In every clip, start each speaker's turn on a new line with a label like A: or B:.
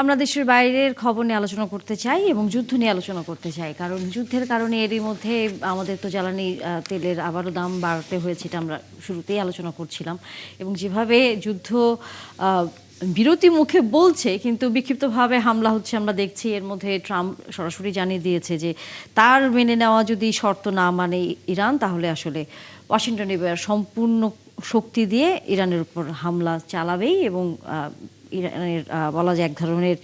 A: আমরা দেশের বাইরের খবর নিয়ে আলোচনা করতে চাই এবং যুদ্ধ নিয়ে আলোচনা করতে চাই, কারণ যুদ্ধের কারণে এরই মধ্যে আমাদের তো জ্বালানি তেলের আবারও দাম বাড়তে হয়েছে, এটা আমরা শুরুতেই আলোচনা করছিলাম। এবং যেভাবে যুদ্ধ বিরতি মুখে বলছে কিন্তু বিক্ষিপ্তভাবে হামলা হচ্ছে আমরা দেখছি। এর মধ্যে ট্রাম্প সরাসরি জানিয়ে দিয়েছে যে তার মেনে নেওয়া যদি শর্ত না মানে ইরান, তাহলে আসলে ওয়াশিংটন এবার সম্পূর্ণ শক্তি দিয়ে ইরানের উপর হামলা চালাবেই এবং ইরানের বলা যায় এক ধরনের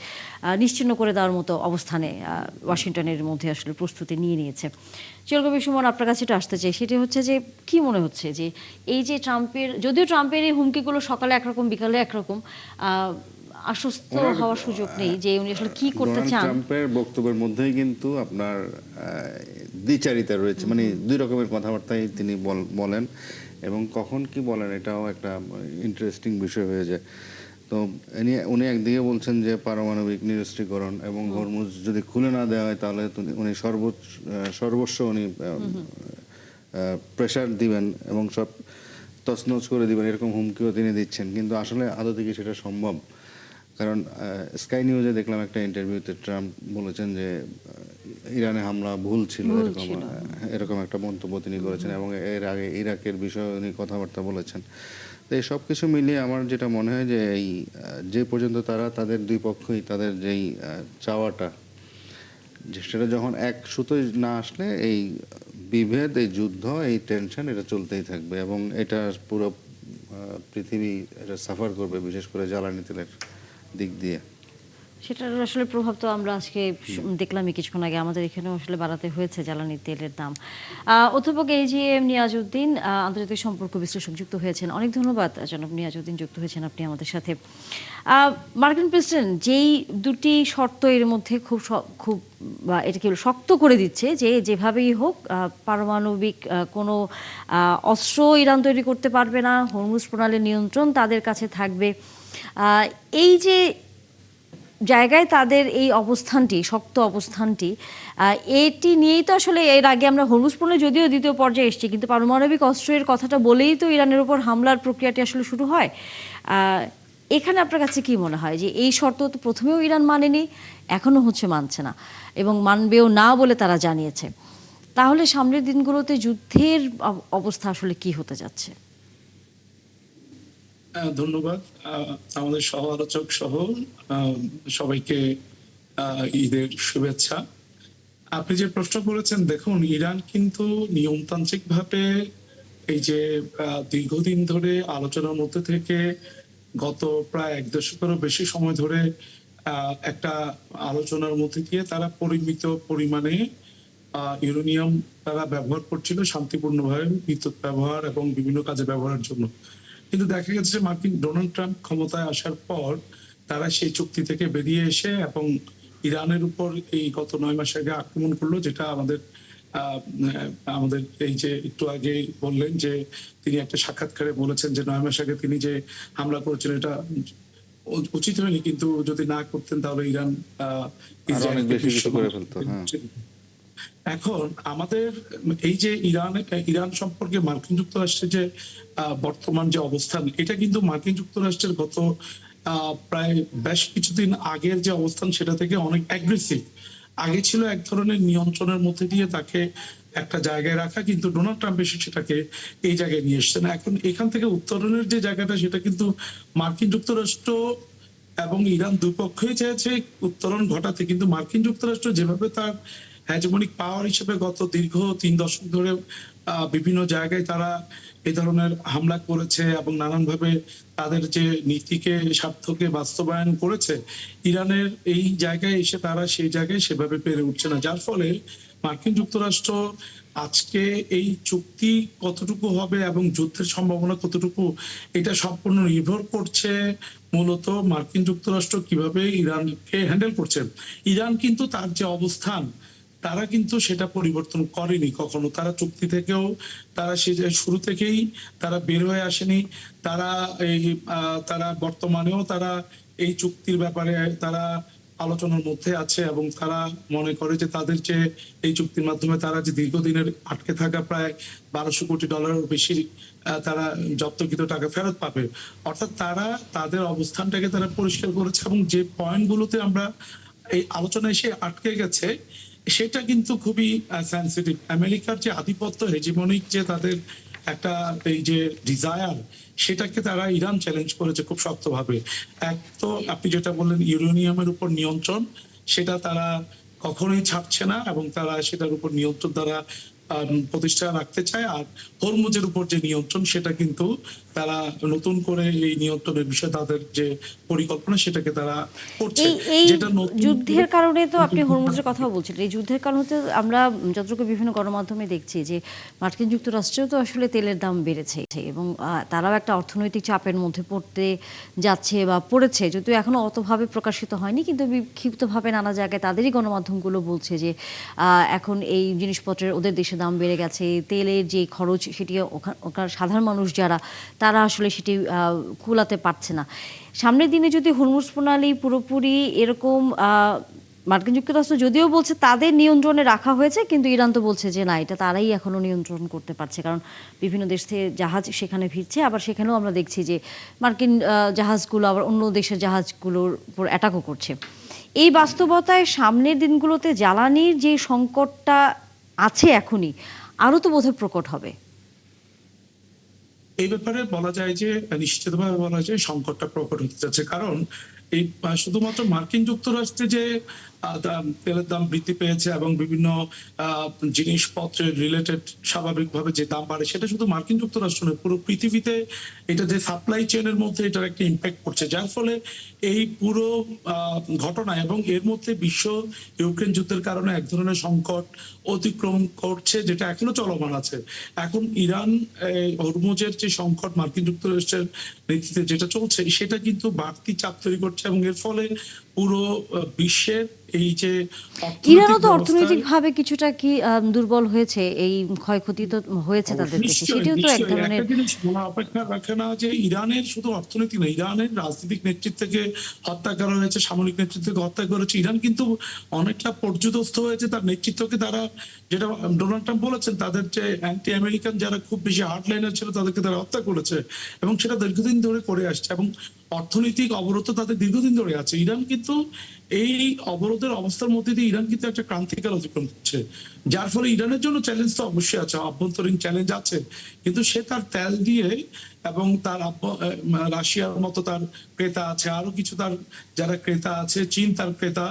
A: নিশ্চিহ্ন করে দেওয়ার মতো অবস্থানে ওয়াশিংটনের মধ্যে আসলে প্রস্তুতি নিয়ে নিয়েছে। চিরকবি সুমন, আপনার কাছে এটা আসতে চাই, সেটি হচ্ছে যে কি মনে হচ্ছে যে এই যে ট্রাম্পের, যদিও ট্রাম্পের এই হুমকিগুলো সকালে একরকম বিকালে একরকম, আশ্বস্ত হওয়ার সুযোগ নেই যে উনি আসলে কি করতে
B: ডোনাল্ড
A: চান।
B: ট্রাম্পের বক্তব্যের মধ্যেই কিন্তু আপনার দ্বিচারিতা রয়েছে, মানে দুই রকমের কথাবার্তাই তিনি বলেন এবং কখন কি বলেন এটাও একটা ইন্টারেস্টিং বিষয় হয়ে যায়। তো উনি একদিকে বলছেন যে পারমাণবিক নিরস্ত্রীকরণ এবং হরমুজ যদি খুলে না দেওয়া হয় তাহলে উনি সর্বস্ব উনি প্রেশার দিবেন এবং সব তছনছ করে দিবেন, এরকম হুমকিও তিনি দিচ্ছেন। কিন্তু আসলে আদৌ কি সেটা সম্ভব? কারণ স্কাই নিউজে দেখলাম একটা ইন্টারভিউতে ট্রাম্প বলেছেন যে ইরানে হামলা ভুল ছিল, এরকম একটা মন্তব্য তিনি করেছেন এবং এর আগে ইরাকের বিষয়ে উনি কথাবার্তা বলেছেন। তো এই সব কিছু মিলিয়ে আমার যেটা মনে হয় যে এই যে পর্যন্ত তাদের দুই পক্ষই তাদের যেই চাওয়াটা, যে সেটা যখন এক সুতোয় না আসলে এই বিভেদ, এই যুদ্ধ, এই টেনশন এটা চলতেই থাকবে এবং এটা পুরো পৃথিবী এটা সাফার করবে, বিশেষ করে জ্বালানি তেলের দিক দিয়ে।
A: সেটার আসলে প্রভাব তো আমরা আজকে দেখলামই কিছুক্ষণ আগে, আমাদের এখানেও আসলে বাড়াতে হয়েছে জ্বালানি তেলের দাম। অধ্যাপক AGM নিয়াজউদ্দিন, আন্তর্জাতিক সম্পর্ক বিশ্লেষক, যুক্ত হয়েছেন। অনেক ধন্যবাদ জনাব নিয়াজউদ্দিন, যুক্ত হয়েছেন আপনি আমাদের সাথে। মার্কিন প্রেসিডেন্ট যেই দুটি শর্ত এর মধ্যে খুব এটা কি শক্ত করে দিচ্ছে যে যেভাবেই হোক পারমাণবিক কোনো অস্ত্র ইরান তৈরি করতে পারবে না, হরমুজ প্রণালীর নিয়ন্ত্রণ তাদের কাছে থাকবে, এই যে জায়গায় তাদের এই অবস্থানটি, শক্ত অবস্থানটি, এটি নিয়েই তো আসলে এর আগে আমরা হরমুজ প্রণালী যদিও দ্বিতীয় পর্যায়ে এসেছি, কিন্তু পারমাণবিক অস্ত্রের কথাটা বলেই তো ইরানের উপর হামলার প্রক্রিয়াটি আসলে শুরু হয়। এখানে আপনার কাছে কি মনে হয় যে এই শর্ত তো প্রথমেও ইরান মানেনি, এখনও মানছে না এবং মানবেও না বলে তারা জানিয়েছে, তাহলে সামনের দিনগুলোতে যুদ্ধের অবস্থা আসলে কি হতে যাচ্ছে?
C: ধন্যবাদ আমাদের সহ আলোচক সহ সবাইকে ঈদের শুভেচ্ছা। আপনি যে প্রশ্ন করেছেন, দেখুন ইরান কিন্তু নিয়মতান্ত্রিক ভাবে এই যে দীর্ঘদিন ধরে আলোচনার মধ্যে থেকে গত প্রায় এক দশকেরও বেশি সময় ধরে একটা আলোচনার মধ্যে দিয়ে তারা পরিমিত পরিমাণে ইউরেনিয়াম তারা ব্যবহার করছিল শান্তিপূর্ণভাবে বিদ্যুৎ ব্যবহার এবং বিভিন্ন কাজে ব্যবহারের জন্য। কিন্তু দেখা গেছে যে ডোনাল্ড ট্রাম্প ক্ষমতায় আসার পর তারা সেই চুক্তি থেকে বেরিয়ে এসে এবং ইরানের উপর এই গত 9 মাস আগে আক্রমণ করলো, যেটা আমাদের এই যে একটু আগে বললেন যে তিনি একটা সাক্ষাৎকারে বলেছেন যে 9 মাস আগে তিনি যে হামলা করেছেন এটা উচিত হয়নি, কিন্তু যদি না করতেন তাহলে ইরান
B: অনেক বেশি কিছু করে ফেলতো।
C: এখন আমাদের এই যে ইরান সম্পর্কে মার্কিন যুক্তরাষ্ট্রের যে বর্তমান যে অবস্থান, এটা কিন্তু মার্কিন যুক্তরাষ্ট্রের গত প্রায় বেশ কিছুদিন আগের যে অবস্থান সেটা থেকে অনেক অ্যাগ্রেসিভ। আগে ছিল এক ধরনের নিয়ন্ত্রণের মধ্যে দিয়ে তাকে একটা জায়গায় রাখা, কিন্তু ডোনাল্ড ট্রাম্প এসে সেটাকে এই জায়গায় নিয়ে এসছেন। এখন এখান থেকে উত্তরণের যে জায়গাটা সেটা কিন্তু মার্কিন যুক্তরাষ্ট্র এবং ইরান দুই পক্ষই চেয়েছে উত্তরণ ঘটাতে, কিন্তু মার্কিন যুক্তরাষ্ট্র যেভাবে তার হ্যাজমনিক পাওয়ার হিসেবে গত দীর্ঘ 3 দশক ধরে বিভিন্ন জায়গায় তারা এই ধরনের হামলা করেছে এবং নানানভাবে তাদের যে নীতিকে, স্বার্থকে বাস্তবায়ন করেছে, ইরানের এই জায়গায় এসে তারা সেই জায়গায় সেভাবে পেরে উঠছে না, যার ফলে মার্কিন যুক্তরাষ্ট্র আজকে এই চুক্তি কতটুকু হবে এবং যুদ্ধের সম্ভাবনা কতটুকু, এটা সম্পূর্ণ নির্ভর করছে মূলত মার্কিন যুক্তরাষ্ট্র কিভাবে ইরানকে হ্যান্ডেল করছে। ইরান কিন্তু তার যে অবস্থান তারা কিন্তু সেটা পরিবর্তন করেনি কখনো, তারা চুক্তি থেকেও তারা সে শুরু থেকেই তারা বের হয়ে আসেনি। তারা তারা বর্তমানেও তারা এই চুক্তির ব্যাপারে তারা আলোচনার মধ্যে আছে এবং তারা মনে করে যে তাদের যে এই চুক্তির মাধ্যমে তারা যে দীর্ঘদিনের আটকে থাকা প্রায় $1200 কোটি বেশি তারা জব্দকৃত টাকা ফেরত পাবে। অর্থাৎ তারা তাদের অবস্থানটাকে তারা পরিষ্কার করেছে এবং যে পয়েন্টগুলোতে আমরা এই আলোচনা এসে আটকে গেছে সেটা কিন্তু খুবই সেন্সিটিভ। আমেরিকার যে আধিপত্য, হেজিমনিক যে তাদের একটা এই যে ডিজায়ার, সেটাকে তারা ইরান চ্যালেঞ্জ করেছে খুব শক্তভাবে। এক তো আপনি যেটা বললেন ইউরেনিয়ামের উপর নিয়ন্ত্রণ, সেটা তারা কখনোই ছাড়ছে না এবং তারা সেটার উপর নিয়ন্ত্রণ দ্বারা প্রতিষ্ঠা রাখতে চায়। আর হরমুজের উপর যে নিয়ন্ত্রণ, সেটা কিন্তু তারা নতুন করে এই নিয়ন্ত্রণের বিষয়ে তাদের যে পরিকল্পনা সেটাকে তারা করছে,
A: এই এই
C: যেটা নতুন
A: যুদ্ধের কারণে তো আপনি হরমুজের কথা বলছিলেন, এই যুদ্ধের কারণে তো আমরা যতটুকু বিভিন্ন গণমাধ্যমে দেখছি যে মার্কিন যুক্তরাষ্ট্রেও তো আসলে তেলের দাম বেড়েছে এবং তারাও একটা অর্থনৈতিক চাপের মধ্যে পড়তে যাচ্ছে বা পড়েছে, যদিও এখনো অতভাবে প্রকাশিত হয়নি, কিন্তু বিক্ষিপ্তভাবে নানা জায়গায় তাদেরই গণমাধ্যমগুলো বলছে যে এখন এই জিনিসপত্রের ওদের দেশে দাম বেড়ে গেছে, তেলের যে খরচ সেটি ওখানে সাধারণ মানুষ যারা তারা আসলে সেটি কুলাতে পারছে না। সামনের দিনে যদি হরমুজ প্রণালী পুরোপুরি এরকম মার্কিন যুক্তরাষ্ট্র যদিও বলছে তাদের নিয়ন্ত্রণে রাখা হয়েছে, কিন্তু ইরান তো বলছে যে না, এটা তারাই এখনো নিয়ন্ত্রণ করতে পারছে, কারণ বিভিন্ন দেশ থেকে জাহাজ সেখানে ভিড়ছে, আবার সেখানেও আমরা দেখছি যে মার্কিন জাহাজগুলো আবার অন্য দেশের জাহাজগুলোর উপর অ্যাটাকও করছে। এই বাস্তবতায় সামনের দিনগুলোতে জ্বালানির যে সংকটটা আছে এখনই, আরও তো বোধহয় প্রকট হবে।
C: এই ব্যাপারে বলা যায় যে নিশ্চিতভাবে বলা যায় সংকটটা প্রকট হতে যাচ্ছে। কারণ এই শুধুমাত্র মার্কিন যুক্তরাষ্ট্রে যে তেলের দাম বৃদ্ধি পেয়েছে এবং বিভিন্ন জিনিসপত্রের রিলেটেড স্বাভাবিকভাবে যে দাম বাড়ে, সেটা শুধু মার্কিন যুক্তরাষ্ট্র নয়, পুরো পৃথিবীতে এটা যে সাপ্লাই চেনের মধ্যে এটার একটা ইম্প্যাক্ট পড়ছে, যার ফলে এই পুরো ঘটনা এবং এর মধ্যে বিশ্ব ইউক্রেন যুদ্ধের কারণে এক ধরনের সংকট অতিক্রম করছে, যেটা এখনো চলমান আছে। এখন ইরান হরমুজের যে সংকট মার্কিন যুক্তরাষ্ট্রের নেতৃত্বে যেটা চলছে, সেটা কিন্তু বাড়তি চাপ তৈরি করছে এবং এর ফলে পুরো বিশ্বের এই যে
A: ইরানও তো
C: অর্থনৈতিক
A: অর্থনৈতিকভাবে কিছুটা কি দুর্বল হয়েছে, এই ক্ষয়ক্ষতি তো হয়েছে তাদের দেশে,
C: নিশ্চয়ই
A: সেটিও তো এক
C: নিশ্চয়ই
A: ধরনের।
C: একটা জিনিস মনে অপেক্ষা রাখে না যে ইরানের শুধু অর্থনীতি না, ইরানের রাজনৈতিক নেতৃত্বকে হত্যা করা হয়েছে, সামরিক নেতৃত্বকে হত্যা করেছে। ইরান কিন্তু অনেকটা পর্যুদস্ত হয়েছে, তার নেতৃত্বকে তারা, যেটা ডোনাল্ড ট্রাম্প বলেছেন, তাদের যে অ্যান্টি আমেরিকান যারা খুব বেশি হার্ডলাইনার ছিল তাদেরকে তারা হত্যা করেছে এবং সেটা দীর্ঘদিন ধরে করে আসছে এবং অর্থনৈতিক অবরোধ তাদের দীর্ঘদিন ধরে আছে। ইরান কিন্তু এই অবরোধের অবস্থার মধ্যে দিয়ে ইরান কিন্তু একটা ক্রান্তিকাল অতিক্রম করছে, যার ফলে ইরানের জন্য চ্যালেঞ্জ তো অবশ্যই আছে, অভ্যন্তরীণ চ্যালেঞ্জ আছে, কিন্তু সে তার তেল দিয়ে এবং তার রাশিয়ার মতো তার ক্রেতা আছে, আরো কিছু তার যারা ক্রেতা আছে, চীন তার ক্রেতা,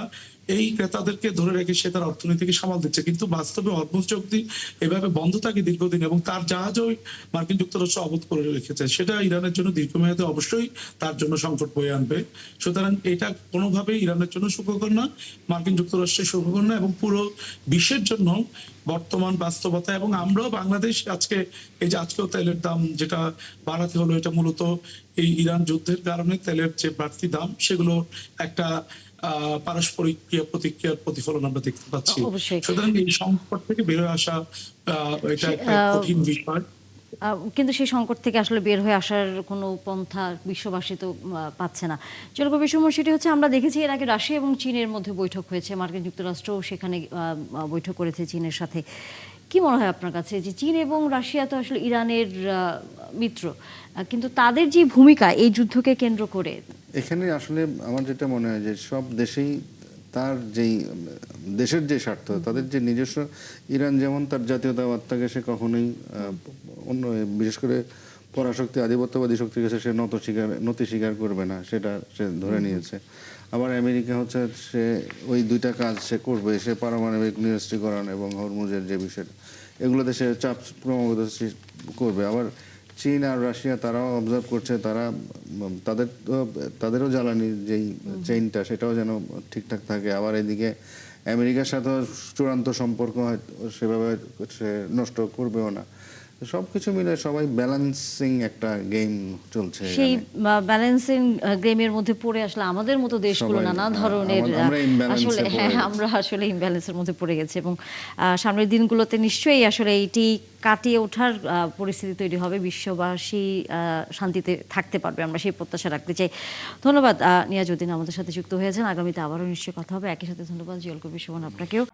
C: এই ক্রেতাদেরকে ধরে রেখে সে তার অর্থনীতিকে সামাল দিচ্ছে। কিন্তু বাস্তবে হরমুজ চুক্তি এভাবে বন্ধ থাকে দীর্ঘদিন এবং তার জাহাজও মার্কিন যুক্তরাষ্ট্র অবরোধ করে রেখেছে, সেটা ইরানের জন্য দীর্ঘমেয়াদে অবশ্যই তার জন্য সংকট বয়ে আনবে। সুতরাং এটা কোনোভাবেই ইরানের জন্য সুখকর না, মার্কিন যুক্তরাষ্ট্রের সুখকর না এবং পুরো বিশ্বের জন্য বর্তমান বাস্তবতা। এবং আমরাও বাংলাদেশ আজকে এই যে আজকেও তেলের দাম যেটা বাড়াতে হলো, এটা মূলত এই ইরান যুদ্ধের কারণে তেলের যে বাড়তি দাম, সেগুলো একটা পারস্পরিক ক্রিয়া প্রতিক্রিয়ার প্রতিফলন আমরা দেখতে পাচ্ছি।
A: অবশ্যই।
C: সুতরাং এই সংকট থেকে বের হয়ে আসা এটা একটা কঠিন বিষয়।
A: কিন্তু সেই সংকট থেকে আসলে বের হয়ে আসার কোনো পন্থা বিশ্ববাসী তো পাচ্ছে না। জলবায়ু বিষয় সেটি হচ্ছে, আমরা দেখেছি এর আগে রাশিয়া এবং চীনের মধ্যে বৈঠক হয়েছে, মার্কিন যুক্তরাষ্ট্রও সেখানে বৈঠক করেছে চীনের সাথে। কি মনে হয় আপনার কাছে যে চীন এবং রাশিয়া তো আসলে ইরানের মিত্র, কিন্তু তাদের যে ভূমিকা এই যুদ্ধকে কেন্দ্র করে?
B: এখানে আসলে আমার যেটা মনে হয় যে সব দেশেই তার যেই দেশের যে স্বার্থ, তাদের যে নিজস্ব, ইরান যেমন তার জাতীয়তাবাদটাকে সে কখনোই অন্য বিশেষ করে পরাশক্তি আধিপত্যবাদী শক্তির কাছে সে নতি স্বীকার করবে না, সেটা সে ধরে নিয়েছে। আবার আমেরিকা হচ্ছে সে ওই দুইটা কাজ সে করবে, সে পারমাণবিক নিরস্ত্রীকরণ এবং হরমুজের যে বিষয়, এগুলোতে সে চাপ ক্রমাগত করবে। আবার চীন আর রাশিয়া তারাও অবজার্ভ করছে, তাদেরও জ্বালানির যেই চেইনটা সেটাও যেন ঠিকঠাক থাকে। আবার এদিকে আমেরিকার সাথে চূড়ান্ত সম্পর্ক সেভাবে সে নষ্ট করবেও না। তো সবকিছু মিলে সবাই ব্যালেন্সিং একটা গেম চলছে
A: সেই
B: এখানে।
A: ব্যালেন্সিং গেমের মধ্যে পড়ে আসলে আমাদের মতো দেশগুলো
B: সবাই,
A: নানা
B: হ্যাঁ,
A: ধরনের
B: আমরা imbalance এ
A: আসলে
B: পড়ে
A: হ্যাঁ
B: গেছি।
A: আমরা আসলে ইমব্যালেন্সের মধ্যে পড়ে গেছি এবং সামনের দিনগুলোতে নিশ্চয়ই আসলে এইটি কাটিয়ে ওঠার পরিস্থিতি তৈরি হবে, বিশ্ববাসী শান্তিতে থাকতে পারবে, আমরা সেই প্রত্যাশা রাখতে চাই। ধন্যবাদ নিয়াজউদ্দিন আমাদের সাথে যুক্ত হয়েছেন। আগামীতে আবারও নিশ্চয়ই কথা হবে। একই সাথে ধন্যবাদ জিয়াউল কবির সুমন আপনাকেও।